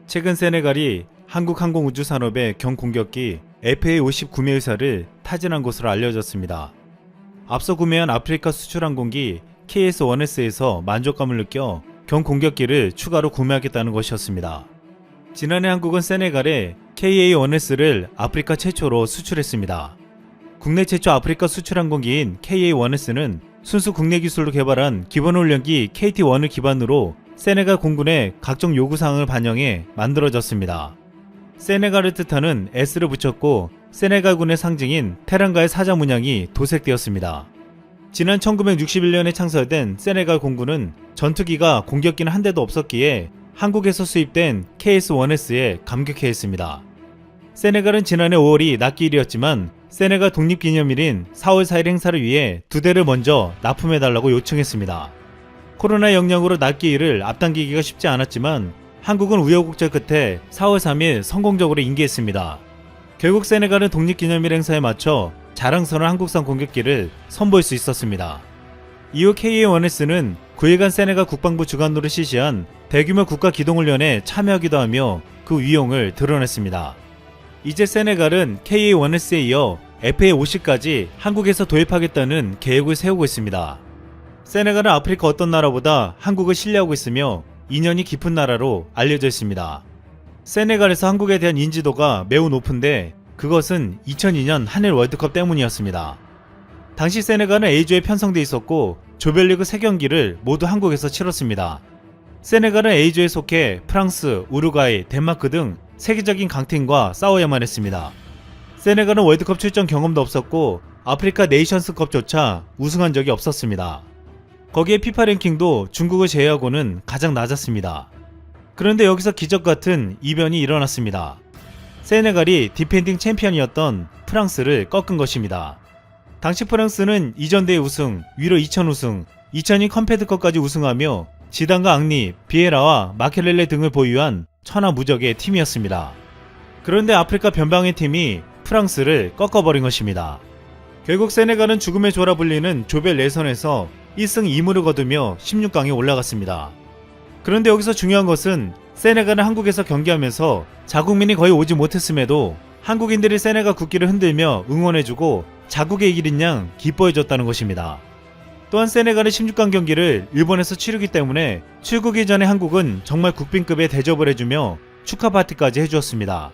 최근 세네갈이 한국 항공우주산업의 경공격기 FA-50 구매 의사를 타진한 것으로 알려졌습니다. 앞서 구매한 아프리카 수출항공기 KS-1S에서 만족감을 느껴 경공격기를 추가로 구매하겠다는 것이었습니다. 지난해 한국은 세네갈에 KA-1S를 아프리카 최초로 수출했습니다. 국내 최초 아프리카 수출항공기인 KA-1S는 순수 국내 기술로 개발한 기본훈련기 KT-1을 기반으로 세네갈 공군의 각종 요구사항을 반영해 만들어졌습니다. 세네갈을 뜻하는 S를 붙였고 세네갈군의 상징인 테랑가의 사자 문양이 도색되었습니다. 지난 1961년에 창설된 세네갈 공군은 전투기가 공격기는 한 대도 없었기에 한국에서 수입된 KS-1S에 감격해했습니다. 세네갈은 지난해 5월이 낫기일이었지만 세네갈 독립기념일인 4월 4일 행사를 위해 2대를 먼저 납품해달라고 요청했습니다. 코로나 영향으로 낫기일을 앞당기기가 쉽지 않았지만 한국은 우여곡절 끝에 4월 3일 성공적으로 인계했습니다. 결국 세네갈은 독립기념일 행사에 맞춰 자랑스러운 한국산 공격기를 선보일 수 있었습니다. 이후 KA-1S는 9일간 세네갈 국방부 주관으로 실시한 대규모 국가기동훈련에 참여하기도 하며 그 위용을 드러냈습니다. 이제 세네갈은 KA-1S에 이어 FA-50까지 한국에서 도입하겠다는 계획을 세우고 있습니다. 세네갈은 아프리카 어떤 나라보다 한국을 신뢰하고 있으며 인연이 깊은 나라로 알려져 있습니다. 세네갈에서 한국에 대한 인지도가 매우 높은데 그것은 2002년 한일 월드컵 때문이었습니다. 당시 세네갈은 A조에 편성돼 있었고 조별리그 3경기를 모두 한국에서 치렀습니다. 세네갈은 A조에 속해 프랑스, 우루과이, 덴마크 등 세계적인 강팀과 싸워야만 했습니다. 세네갈은 월드컵 출전 경험도 없었고 아프리카 네이션스컵조차 우승한 적이 없었습니다. 거기에 피파 랭킹도 중국을 제외하고는 가장 낮았습니다. 그런데 여기서 기적같은 이변이 일어났습니다. 세네갈이 디펜딩 챔피언이었던 프랑스를 꺾은 것입니다. 당시 프랑스는 이전 대회 우승, 위로 2000 우승, 2002 컴패드컵까지 우승하며 지단과 앙리, 비에라와 마켈렐레 등을 보유한 천하무적의 팀이었습니다. 그런데 아프리카 변방의 팀이 프랑스를 꺾어버린 것입니다. 결국 세네갈은 죽음의 조라 불리는 조별 예선에서 1승 2무를 거두며 16강에 올라갔습니다. 그런데 여기서 중요한 것은 세네갈은 한국에서 경기하면서 자국민이 거의 오지 못했음에도 한국인들이 세네갈 국기를 흔들며 응원해주고 자국의 이기는 양 기뻐해줬다는 것입니다. 또한 세네갈의 16강 경기를 일본에서 치르기 때문에 출국이 전에 한국은 정말 국빈급의 대접을 해주며 축하 파티까지 해주었습니다.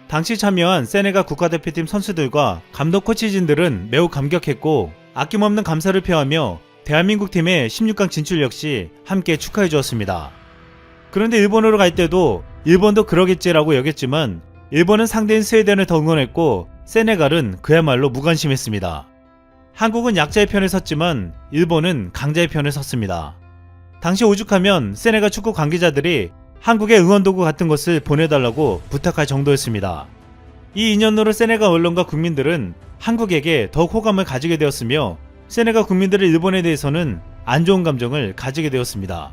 당시 참여한 세네갈 국가대표팀 선수들과 감독 코치진들은 매우 감격했고 아낌없는 감사를 표하며 대한민국 팀의 16강 진출 역시 함께 축하해 주었습니다. 그런데 일본으로 갈 때도 일본도 그러겠지라고 여겼지만 일본은 상대인 스웨덴을 더 응원했고 세네갈은 그야말로 무관심했습니다. 한국은 약자의 편에 섰지만 일본은 강자의 편에 섰습니다. 당시 오죽하면 세네갈 축구 관계자들이 한국의 응원도구 같은 것을 보내달라고 부탁할 정도였습니다. 이 인연으로 세네갈 언론과 국민들은 한국에게 더욱 호감을 가지게 되었으며 세네갈 국민들의 일본에 대해서는 안 좋은 감정을 가지게 되었습니다.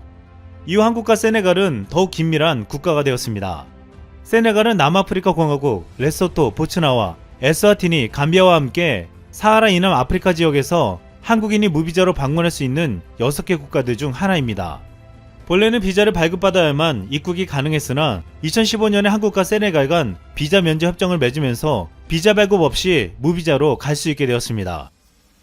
이후 한국과 세네갈은 더욱 긴밀한 국가가 되었습니다. 세네갈은 남아프리카 공화국, 레소토, 보츠나와, 에스와티니, 감비아와 함께 사하라 이남 아프리카 지역에서 한국인이 무비자로 방문할 수 있는 6개 국가들 중 하나입니다. 본래는 비자를 발급받아야만 입국이 가능했으나 2015년에 한국과 세네갈 간 비자 면제 협정을 맺으면서 비자 발급 없이 무비자로 갈 수 있게 되었습니다.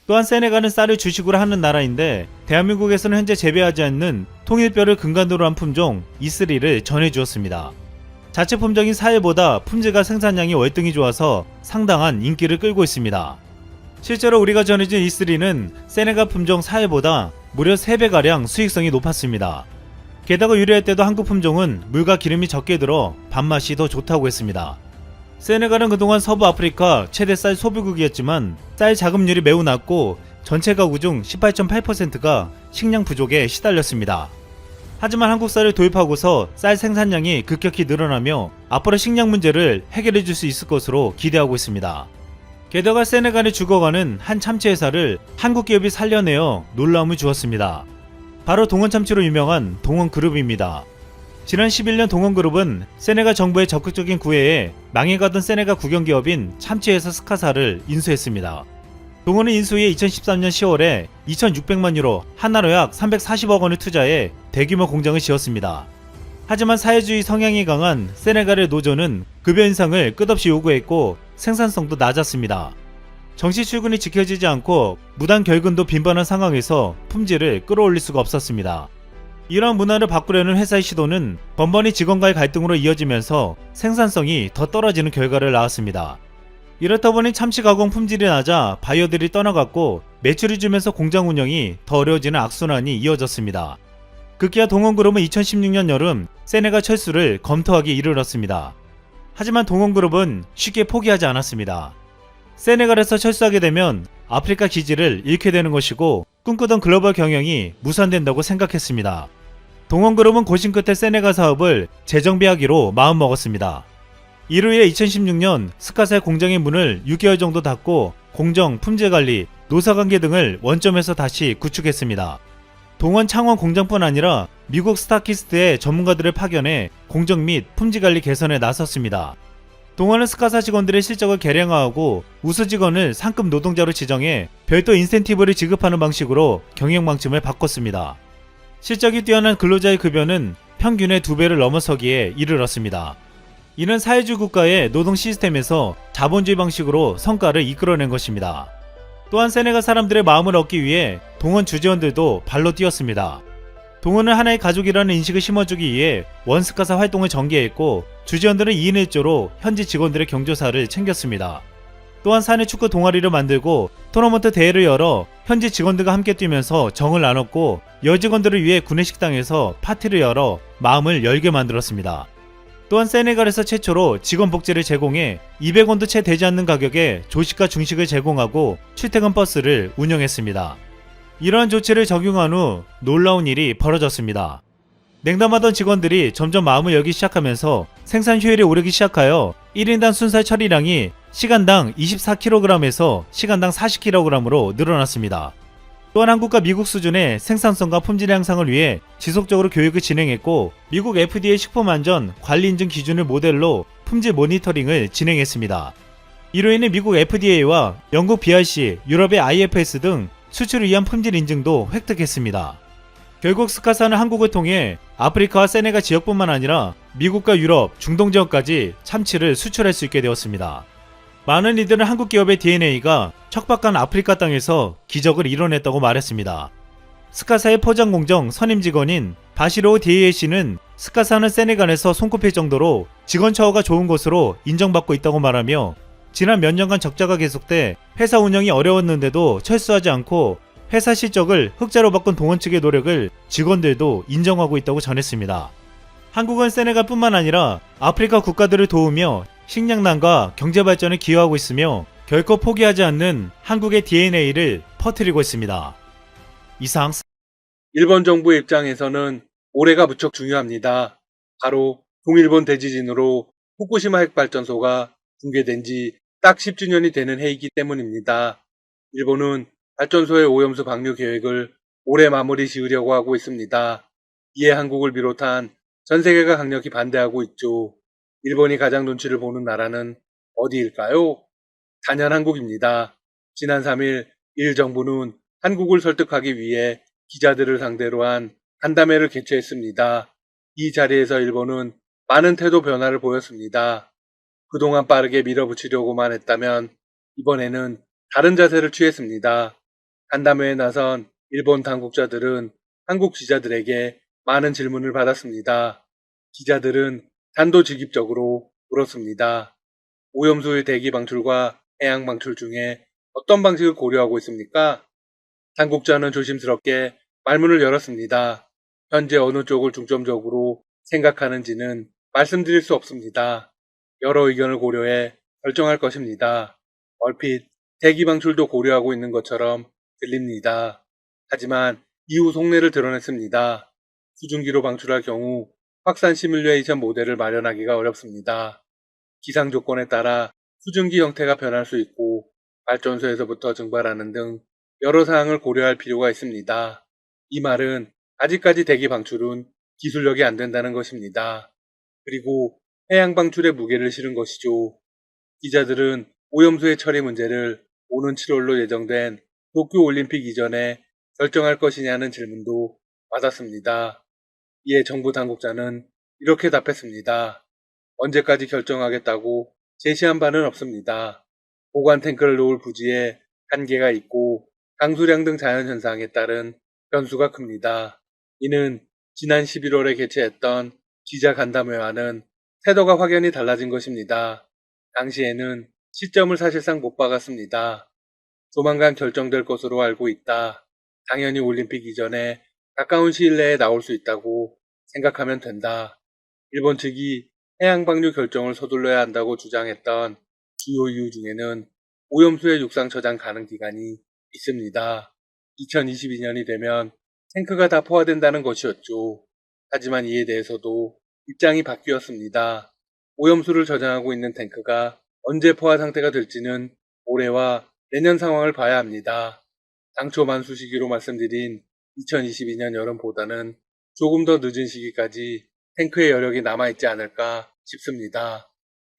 또한 세네갈은 쌀을 주식으로 하는 나라인데 대한민국에서는 현재 재배하지 않는 통일뼈를 근간으로 한 품종 이슬이를 전해주었습니다. 자체 품종인 사일보다 품질과 생산량이 월등히 좋아서 상당한 인기를 끌고 있습니다. 실제로 우리가 전해진 이슬이는 세네갈 품종 사일보다 무려 3배가량 수익성이 높았습니다. 게다가 유래할 때도 한국 품종은 물과 기름이 적게 들어 밥맛이 더 좋다고 했습니다. 세네갈은 그동안 서부 아프리카 최대 쌀 소비국이었지만 쌀 자급률이 매우 낮고 전체 가구 중 18.8%가 식량 부족에 시달렸습니다. 하지만 한국 쌀을 도입하고서 쌀 생산량이 급격히 늘어나며 앞으로 식량 문제를 해결해 줄 수 있을 것으로 기대하고 있습니다. 게다가 세네갈에 죽어가는 한 참치 회사를 한국 기업이 살려내어 놀라움을 주었습니다. 바로 동원참치로 유명한 동원그룹입니다. 지난 11년 동원그룹은 세네갈 정부의 적극적인 구애에 망해가던 세네갈 국영기업인 참치회사 스카사를 인수했습니다. 동원은 인수 후에 2013년 10월에 2600만 유로, 한화로 약 340억 원을 투자해 대규모 공장을 지었습니다. 하지만 사회주의 성향이 강한 세네갈의 노조는 급여 인상을 끝없이 요구했고 생산성도 낮았습니다. 정시 출근이 지켜지지 않고 무단 결근도 빈번한 상황에서 품질을 끌어올릴 수가 없었습니다. 이러한 문화를 바꾸려는 회사의 시도는 번번이 직원과의 갈등으로 이어지면서 생산성이 더 떨어지는 결과를 낳았습니다. 이렇다 보니 참치 가공 품질이 낮아 바이어들이 떠나갔고 매출이 줄면서 공장 운영이 더 어려워지는 악순환이 이어졌습니다. 급기야 동원그룹은 2016년 여름 세네갈 철수를 검토하기 이르렀습니다. 하지만 동원그룹은 쉽게 포기하지 않았습니다. 세네갈에서 철수하게 되면 아프리카 기지를 잃게 되는 것이고 꿈꾸던 글로벌 경영이 무산된다고 생각했습니다. 동원그룹은 고심 끝에 세네갈 사업을 재정비하기로 마음먹었습니다. 이로 인해 2016년 스카사의 공장의 문을 6개월 정도 닫고 공정, 품질관리, 노사관계 등을 원점에서 다시 구축했습니다. 동원 창원 공장뿐 아니라 미국 스타키스트의 전문가들을 파견해 공정 및 품질관리 개선에 나섰습니다. 동원은 스카사 직원들의 실적을 계량화하고 우수 직원을 상급 노동자로 지정해 별도 인센티브를 지급하는 방식으로 경영 방침을 바꿨습니다. 실적이 뛰어난 근로자의 급여는 평균의 2배를 넘어서기에 이르렀습니다. 이는 사회주의 국가의 노동 시스템에서 자본주의 방식으로 성과를 이끌어낸 것입니다. 또한 세네갈 사람들의 마음을 얻기 위해 동원 주재원들도 발로 뛰었습니다. 동원은 하나의 가족이라는 인식을 심어주기 위해 원스카사 활동을 전개했고 주재원들은 2인 1조로 현지 직원들의 경조사를 챙겼습니다. 또한 사내 축구 동아리를 만들고 토너먼트 대회를 열어 현지 직원들과 함께 뛰면서 정을 나눴고 여직원들을 위해 구내식당에서 파티를 열어 마음을 열게 만들었습니다. 또한 세네갈에서 최초로 직원 복지를 제공해 200원도 채 되지 않는 가격에 조식과 중식을 제공하고 출퇴근 버스를 운영했습니다. 이러한 조치를 적용한 후 놀라운 일이 벌어졌습니다. 냉담하던 직원들이 점점 마음을 열기 시작하면서 생산 효율이 오르기 시작하여 1인당 순살 처리량이 시간당 24kg에서 시간당 40kg으로 늘어났습니다. 또한 한국과 미국 수준의 생산성과 품질 향상을 위해 지속적으로 교육을 진행했고 미국 FDA 식품안전 관리인증 기준을 모델로 품질 모니터링을 진행했습니다. 이로 인해 미국 FDA와 영국 BRC, 유럽의 IFS 등 수출을 위한 품질 인증도 획득했습니다. 결국 스카사는 한국을 통해 아프리카와 세네갈 지역뿐만 아니라 미국과 유럽, 중동 지역까지 참치를 수출할 수 있게 되었습니다. 많은 이들은 한국 기업의 DNA가 척박한 아프리카 땅에서 기적을 이뤄냈다고 말했습니다. 스카사의 포장 공정 선임 직원인 바시로우 디에이 씨는 스카사는 세네갈에서 손꼽힐 정도로 직원 처우가 좋은 곳으로 인정받고 있다고 말하며 지난 몇 년간 적자가 계속돼 회사 운영이 어려웠는데도 철수하지 않고 회사 실적을 흑자로 바꾼 동원 측의 노력을 직원들도 인정하고 있다고 전했습니다. 한국은 세네갈뿐만 아니라 아프리카 국가들을 도우며 식량난과 경제발전에 기여하고 있으며 결코 포기하지 않는 한국의 DNA를 퍼뜨리고 있습니다. 이상 일본 정부의 입장에서는 올해가 무척 중요합니다. 바로 동일본 대지진으로 후쿠시마 핵발전소가 붕괴된 지 딱 10주년이 되는 해이기 때문입니다. 일본은 발전소의 오염수 방류 계획을 올해 마무리 지으려고 하고 있습니다. 이에 한국을 비롯한 전 세계가 강력히 반대하고 있죠. 일본이 가장 눈치를 보는 나라는 어디일까요? 단연 한국입니다. 지난 3일 일 정부는 한국을 설득하기 위해 기자들을 상대로 한 간담회를 개최했습니다. 이 자리에서 일본은 많은 태도 변화를 보였습니다. 그동안 빠르게 밀어붙이려고만 했다면 이번에는 다른 자세를 취했습니다. 간담회에 나선 일본 당국자들은 한국 기자들에게 많은 질문을 받았습니다. 기자들은 단도직입적으로 물었습니다. 오염수의 대기 방출과 해양 방출 중에 어떤 방식을 고려하고 있습니까? 당국자는 조심스럽게 말문을 열었습니다. 현재 어느 쪽을 중점적으로 생각하는지는 말씀드릴 수 없습니다. 여러 의견을 고려해 결정할 것입니다. 얼핏 대기 방출도 고려하고 있는 것처럼 들립니다. 하지만 이후 속내를 드러냈습니다. 수증기로 방출할 경우 확산 시뮬레이션 모델을 마련하기가 어렵습니다. 기상 조건에 따라 수증기 형태가 변할 수 있고 발전소에서부터 증발하는 등 여러 사항을 고려할 필요가 있습니다. 이 말은 아직까지 대기 방출은 기술력이 안 된다는 것입니다. 그리고 해양 방출에 무게를 실은 것이죠. 기자들은 오염수의 처리 문제를 오는 7월로 예정된 도쿄올림픽 이전에 결정할 것이냐는 질문도 받았습니다. 이에 정부 당국자는 이렇게 답했습니다. 언제까지 결정하겠다고 제시한 바는 없습니다. 보관 탱크를 놓을 부지에 한계가 있고 강수량 등 자연현상에 따른 변수가 큽니다. 이는 지난 11월에 개최했던 기자 간담회와는 태도가 확연히 달라진 것입니다. 당시에는 시점을 사실상 못 박았습니다. 조만간 결정될 것으로 알고 있다. 당연히 올림픽 이전에 가까운 시일 내에 나올 수 있다고 생각하면 된다. 일본 측이 해양 방류 결정을 서둘러야 한다고 주장했던 주요 이유 중에는 오염수의 육상 저장 가능 기간이 있습니다. 2022년이 되면 탱크가 다 포화된다는 것이었죠. 하지만 이에 대해서도 입장이 바뀌었습니다. 오염수를 저장하고 있는 탱크가 언제 포화 상태가 될지는 올해와 내년 상황을 봐야 합니다. 당초 만수 시기로 말씀드린 2022년 여름보다는 조금 더 늦은 시기까지 탱크의 여력이 남아있지 않을까 싶습니다.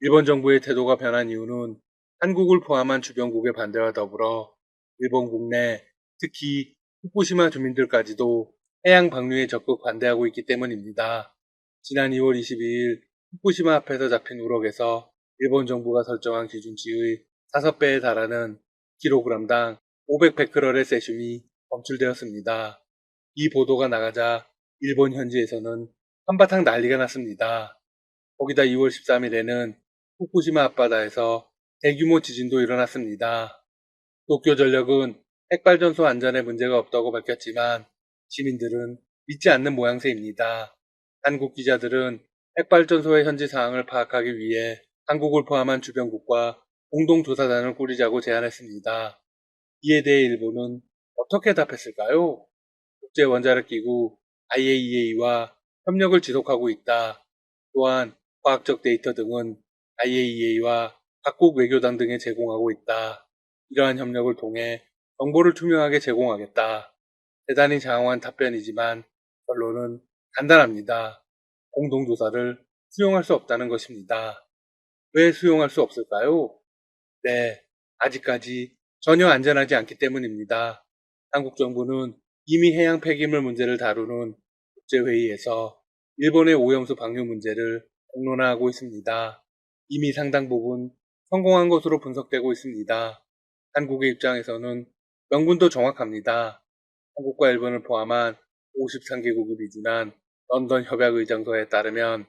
일본 정부의 태도가 변한 이유는 한국을 포함한 주변국의 반대와 더불어 일본 국내, 특히 후쿠시마 주민들까지도 해양 방류에 적극 반대하고 있기 때문입니다. 지난 2월 22일 후쿠시마 앞에서 잡힌 우럭에서 일본 정부가 설정한 기준치의 5배에 달하는 킬로그램당 500베크럴의 세슘이 검출되었습니다. 이 보도가 나가자 일본 현지에서는 한바탕 난리가 났습니다. 거기다 2월 13일에는 후쿠시마 앞바다에서 대규모 지진도 일어났습니다. 도쿄전력은 핵발전소 안전에 문제가 없다고 밝혔지만 시민들은 믿지 않는 모양새입니다. 한국 기자들은 핵발전소의 현지 상황을 파악하기 위해 한국을 포함한 주변국과 공동조사단을 꾸리자고 제안했습니다. 이에 대해 일본은 어떻게 답했을까요? 국제원자력기구 IAEA와 협력을 지속하고 있다. 또한 과학적 데이터 등은 IAEA와 각국 외교당 등에 제공하고 있다. 이러한 협력을 통해 정보를 투명하게 제공하겠다. 대단히 장황한 답변이지만 결론은 간단합니다. 공동조사를 수용할 수 없다는 것입니다. 왜 수용할 수 없을까요? 네, 아직까지 전혀 안전하지 않기 때문입니다. 한국 정부는 이미 해양 폐기물 문제를 다루는 국제회의에서 일본의 오염수 방류 문제를 공론화하고 있습니다. 이미 상당 부분 성공한 것으로 분석되고 있습니다. 한국의 입장에서는 명분도 정확합니다. 한국과 일본을 포함한 53개국이 비준한 런던 협약의정서에 따르면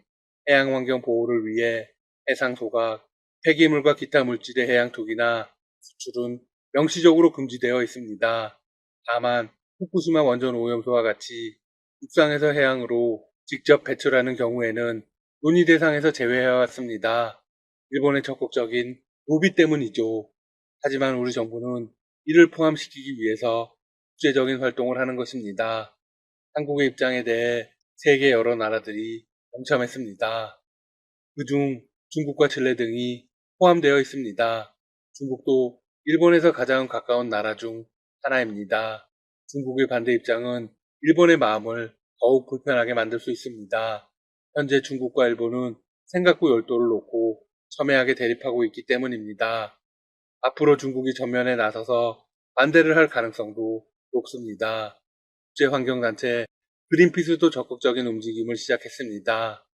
해양환경 보호를 위해 해상 소각, 폐기물과 기타 물질의 해양 투기나 수출은 명시적으로 금지되어 있습니다. 다만 후쿠시마 원전 오염수와 같이 육상에서 해양으로 직접 배출하는 경우에는 논의 대상에서 제외해왔습니다. 일본의 적극적인 로비 때문이죠. 하지만 우리 정부는 이를 포함시키기 위해서 국제적인 활동을 하는 것입니다. 한국의 입장에 대해 세계 여러 나라들이 동참했습니다. 그중 중국과 칠레 등이 포함되어 있습니다. 중국도 일본에서 가장 가까운 나라 중 하나입니다. 중국의 반대 입장은 일본의 마음을 더욱 불편하게 만들 수 있습니다. 현재 중국과 일본은 생각구 열도를 놓고 첨예하게 대립하고 있기 때문입니다. 앞으로 중국이 전면에 나서서 반대를 할 가능성도 높습니다. 국제환경단체 그린피스도 적극적인 움직임을 시작했습니다.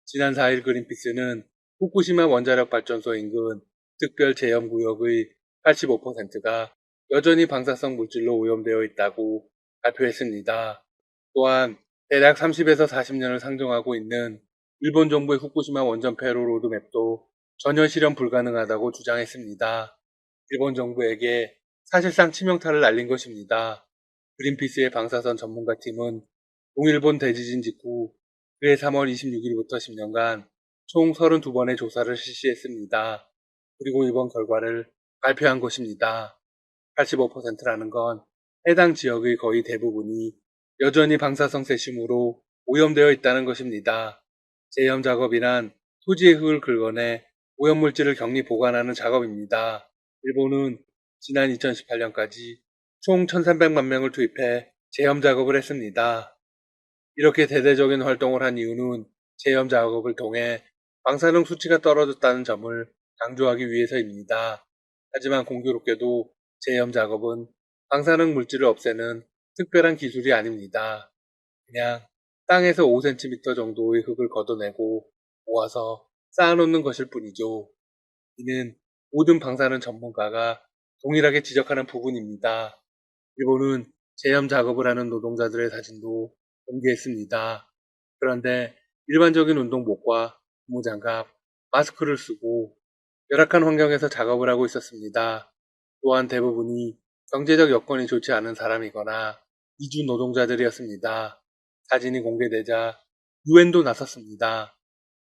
지난 4일 그린피스는 후쿠시마 원자력 발전소 인근 특별 제염구역의 85%가 여전히 방사성 물질로 오염되어 있다고 발표했습니다. 또한 대략 30에서 40년을 상정하고 있는 일본 정부의 후쿠시마 원전 폐로 로드맵도 전혀 실현 불가능하다고 주장했습니다. 일본 정부에게 사실상 치명타를 날린 것입니다. 그린피스의 방사선 전문가팀은 동일본 대지진 직후 그해 3월 26일부터 10년간 총 32번의 조사를 실시했습니다. 그리고 이번 결과를 발표한 것입니다. 85%라는 건 해당 지역의 거의 대부분이 여전히 방사성 세슘으로 오염되어 있다는 것입니다. 제염 작업이란 토지의 흙을 긁어내 오염물질을 격리 보관하는 작업입니다. 일본은 지난 2018년까지 총 1300만 명을 투입해 제염 작업을 했습니다. 이렇게 대대적인 활동을 한 이유는 제염 작업을 통해 방사능 수치가 떨어졌다는 점을 강조하기 위해서입니다. 하지만 공교롭게도 제염 작업은 방사능 물질을 없애는 특별한 기술이 아닙니다. 그냥 땅에서 5cm 정도의 흙을 걷어내고 모아서 쌓아놓는 것일 뿐이죠. 이는 모든 방사능 전문가가 동일하게 지적하는 부분입니다. 일본은 제염 작업을 하는 노동자들의 사진도 공개했습니다. 그런데 일반적인 운동복과 고무장갑, 마스크를 쓰고 열악한 환경에서 작업을 하고 있었습니다. 또한 대부분이 경제적 여건이 좋지 않은 사람이거나 이주 노동자들이었습니다. 사진이 공개되자 유엔도 나섰습니다.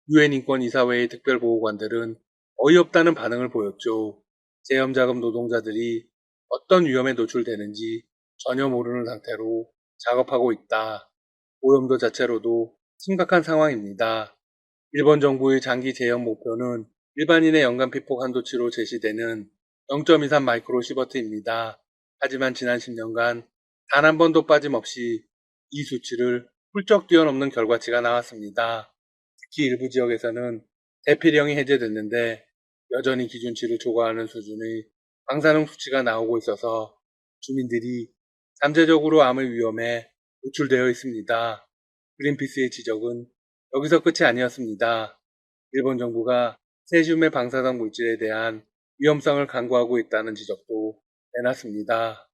유엔 인권이사회의 특별보호관들은 어이없다는 반응을 보였죠. 제염 작업 노동자들이 어떤 위험에 노출되는지 전혀 모르는 상태로 작업하고 있다. 오염도 자체로도 심각한 상황입니다. 일본 정부의 장기 제염 목표는 일반인의 연간 피폭 한도치로 제시되는 0.23 마이크로 시버트입니다. 하지만 지난 10년간 단 한 번도 빠짐없이 이 수치를 훌쩍 뛰어넘는 결과치가 나왔습니다. 특히 일부 지역에서는 대피령이 해제됐는데 여전히 기준치를 초과하는 수준의 방사능 수치가 나오고 있어서 주민들이 잠재적으로 암의 위험에 노출되어 있습니다. 그린피스의 지적은 여기서 끝이 아니었습니다. 일본 정부가 세슘의 방사성 물질에 대한 위험성을 간과하고 있다는 지적도 내놨습니다.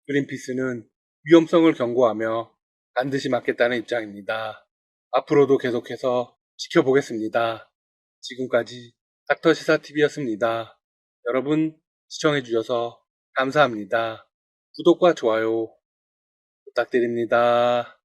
그린피스는 위험성을 경고하며 반드시 막겠다는 입장입니다. 앞으로도 계속해서 지켜보겠습니다. 지금까지 닥터시사TV였습니다. 여러분 시청해주셔서 감사합니다. 구독과 좋아요 부탁드립니다.